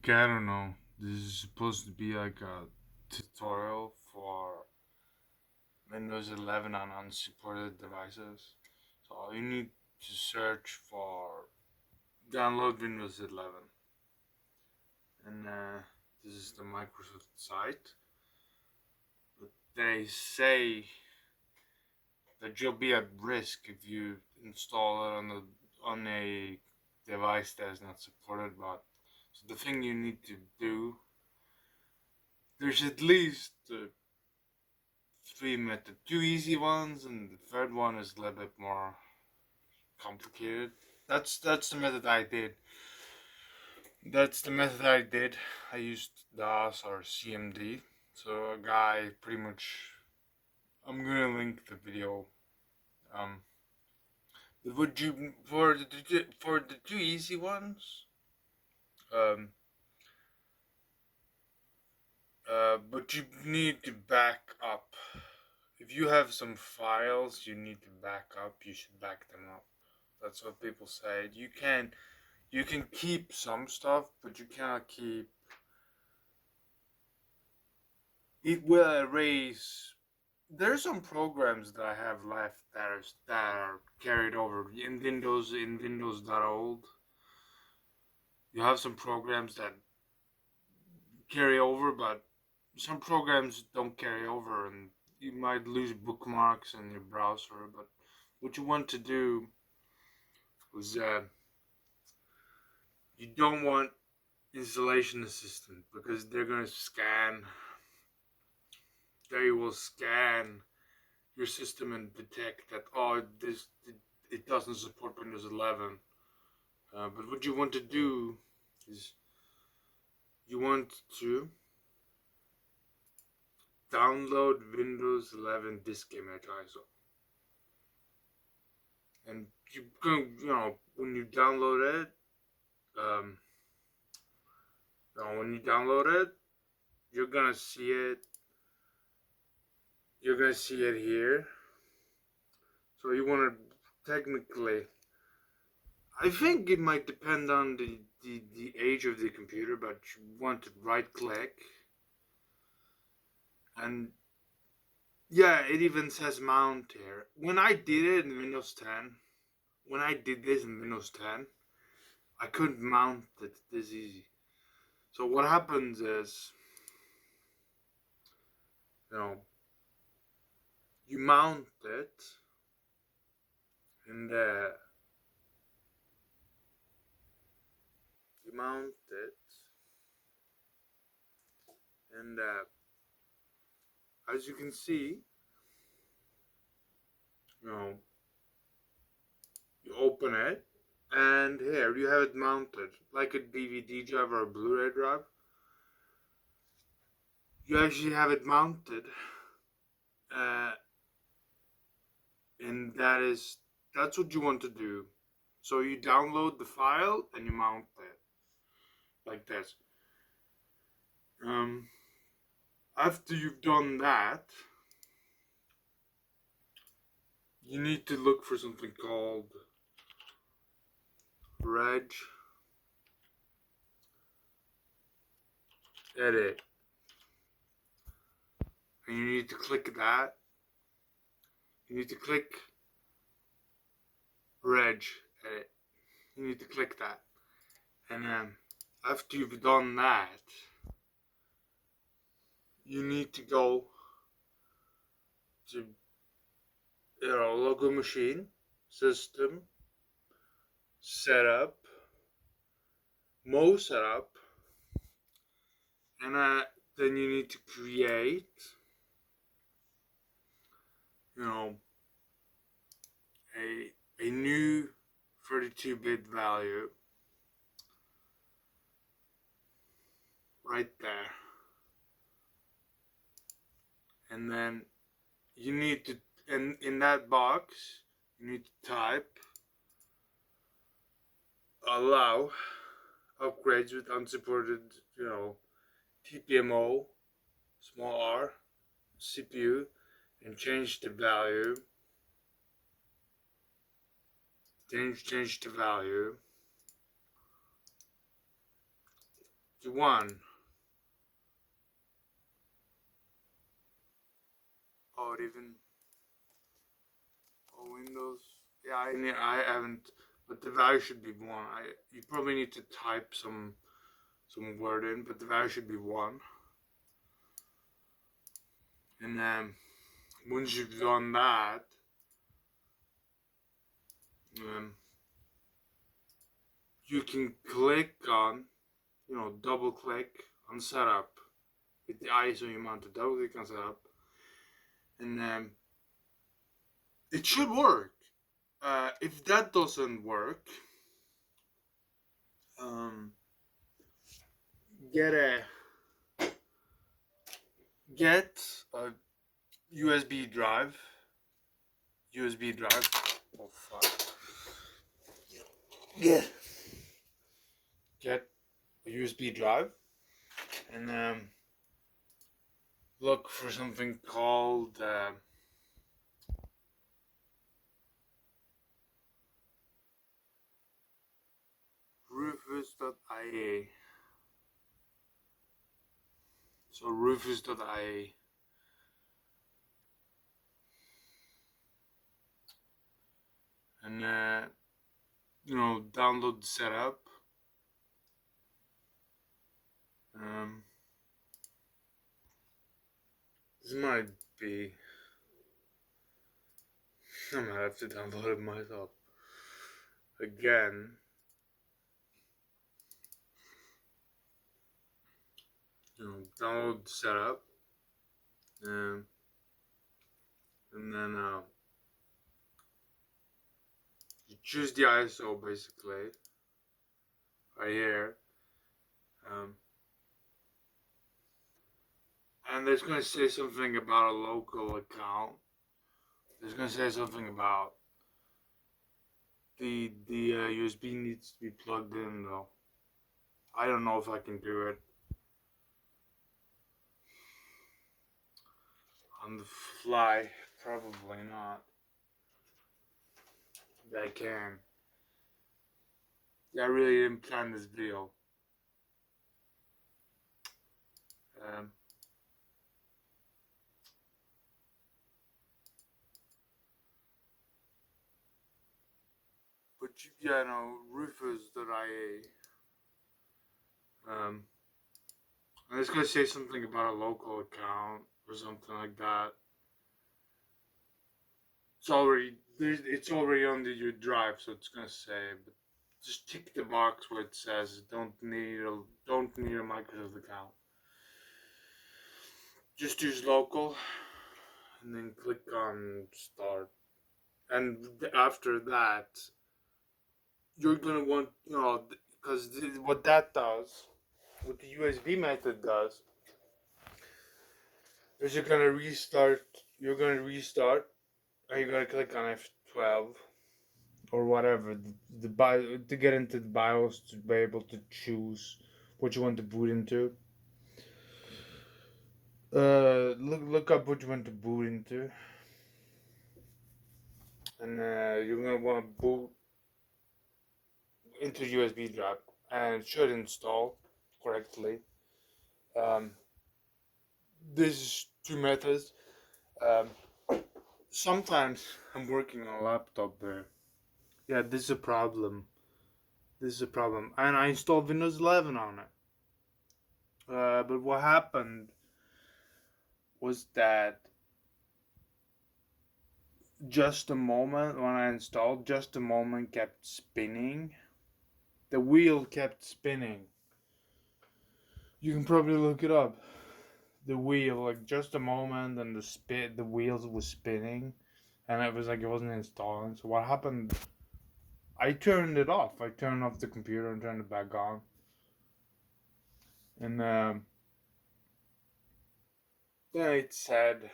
Okay, I don't know. This is supposed to be like a tutorial for Windows 11 on unsupported devices. So all you need to search for download Windows 11. And this is the Microsoft site. But they say that you'll be at risk if you install it on a device that is not supported. But so the thing you need to do, there's at least three methods, two easy ones, and the third one is a little bit more complicated. That's the method I did. I used DOS or CMD. So a guy pretty much. I'm gonna link the video. Um, but would you for the two easy ones? Um, but you need to back up. If you have some files you need to back up, you should back them up. That's what people say. You can keep some stuff, but you cannot keep. It will erase. There's some programs that I have left that are carried over in Windows that old. You have some programs that carry over, but some programs don't carry over, and you might lose bookmarks in your browser. But what you want to do is you don't want installation assistant, because they're gonna scan. They will scan your system and detect that it doesn't support Windows 11. But what you want to do is you want to download Windows 11 disk image ISO, and when you download it, you're gonna see it. You're gonna see it here. So you want to technically. I think it might depend on the age of the computer, but you want to right click, and yeah, it even says mount here. When I did it in Windows 10, when I did this in Windows 10, I couldn't mount it this easy. So what happens is, you mount it, and you mount it, and as you can see, you open it, and here you have it mounted like a DVD drive or a Blu-ray drive. You actually have it mounted, and that's what you want to do. So you download the file and you mount it like this. After you've done that, you need to look for something called regedit, and you need to click that. You need to click regedit. You need to click that, and after you've done that, you need to go to local machine, system, setup, Mo setup, and then you need to create, a new 32-bit value right there, and then you need to, in that box, you need to type allow upgrades with unsupported, TPMO, small r, CPU, and change the value. Change the value. to 1. Or even Windows. Yeah, I haven't, but the value should be 1. You probably need to type some word in, but the value should be 1. And once you've done that, you can click on, double click on setup with the ISO you want to double click on setup, and it should work. If that doesn't work, get a USB drive. Oh fuck. Yeah. Get a USB drive and look for something called rufus.ie. So rufus.ie. And download the setup. This might be. I might have to download it myself again. Download the setup, and then you choose the ISO basically right here, and there's going to say something about a local account. There's going to say something about the USB needs to be plugged in though. I don't know if I can do it on the fly. Probably not. But I can. Yeah, I really didn't plan this video. But yeah, no, rufus.ie. And it's gonna say something about a local account or something like that. It's already under your drive, so it's gonna say. But just tick the box where it says don't need a Microsoft account. Just use local, and then click on start. And after that, you're gonna want because what that does, what the USB method does, is you're gonna restart. And you're gonna click on F12 or whatever to get into the BIOS to be able to choose what you want to boot into. Look up what you want to boot into, and you're gonna want to boot into USB drive, and it should install correctly. This is 2 methods. Sometimes I'm working on a laptop there. Yeah, this is a problem. And I installed Windows 11 on it. But what happened was that just a moment when I installed, just a moment kept spinning. The wheel kept spinning. You can probably look it up. The wheel, like just a moment, and the wheels was spinning, and it was like it wasn't installing. So what happened? I turned it off. I turned off the computer and turned it back on. And then it said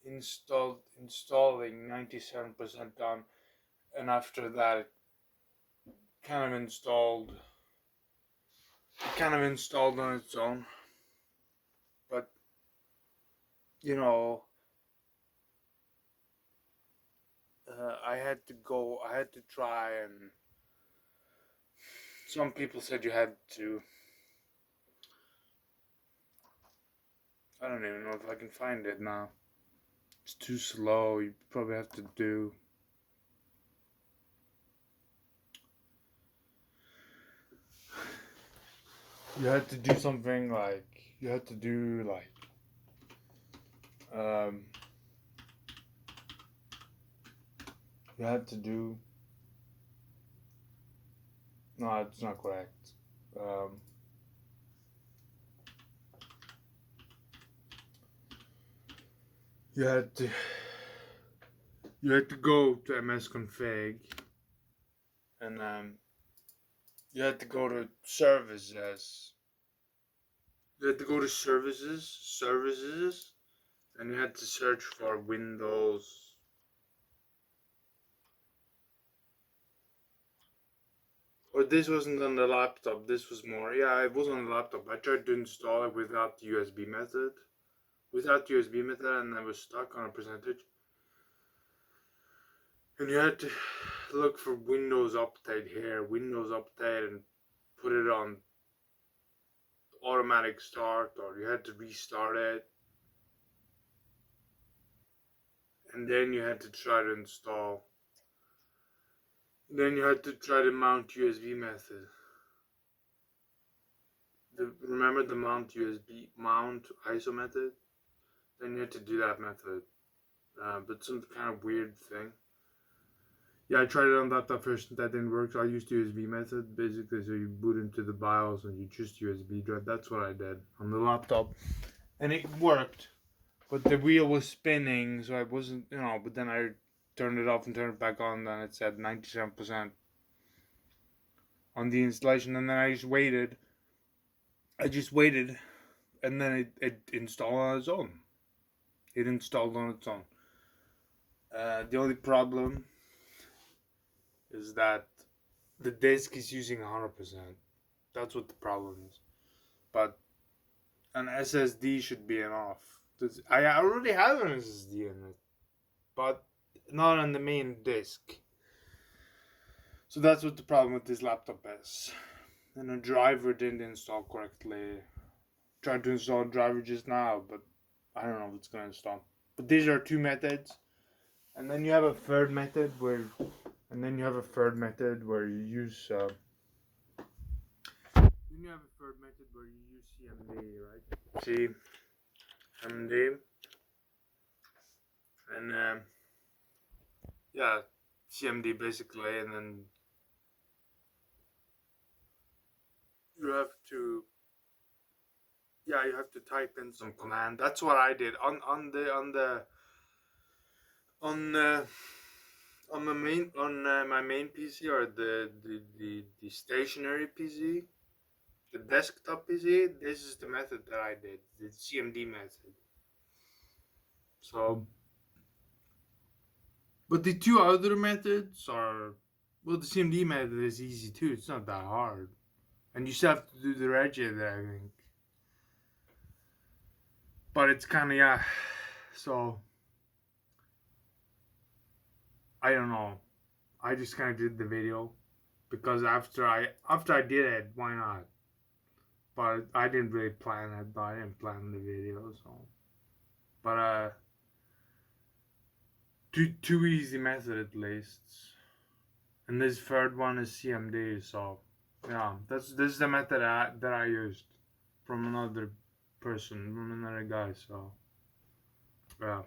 installing 97% done, and after that it kind of installed on its own. But I had to try and some people said you had to. I don't even know if I can find it now. It's too slow. You probably have to do. You had to do something like. You had to do like. You had to do. No, it's not correct. You had to go to msconfig, and you had to go to services. You had to go to services, and you had to search for Windows. Or this wasn't on the laptop. This was more. Yeah, it was on the laptop. I tried to install it without the USB method. And I was stuck on a percentage. And you had to look for Windows Update here, Windows Update, and put it on automatic start, or you had to restart it. And then you had to try to install. Then you had to try the mount USB method. Remember the mount ISO method? Then you had to do that method. But some kind of weird thing. Yeah, I tried it on laptop first, that didn't work, so I used the USB method, basically, so you boot into the BIOS and you choose USB drive. That's what I did on the laptop. And it worked, but the wheel was spinning, so I wasn't, but then I turned it off and turned it back on, and it said 97% on the installation, and then I just waited, and then it installed on its own. It installed on its own. The only problem is that the disk is using 100%. That's what the problem is. But an SSD should be enough. I already have an SSD in it, but not on the main disk. So that's what the problem with this laptop is. And a driver didn't install correctly. Tried to install a driver just now, but I don't know if it's gonna install. But these are two methods. And then you have a third method where you use CMD, right? CMD, and yeah, CMD basically, and then you have to type in some command. That's what I did on my main PC, or the stationary PC, the desktop PC. This is the method that I did, the CMD method. So, but the two other methods are, well, the CMD method is easy too. It's not that hard, and you still have to do the regedit, I think. But it's kind of, so I don't know. I just kind of did the video because after I did it, why not? But I didn't really plan it. I didn't plan the video, so. But two easy method at least. And this third one is CMD, so yeah, this is the method that I used from another person, from another guy. So yeah.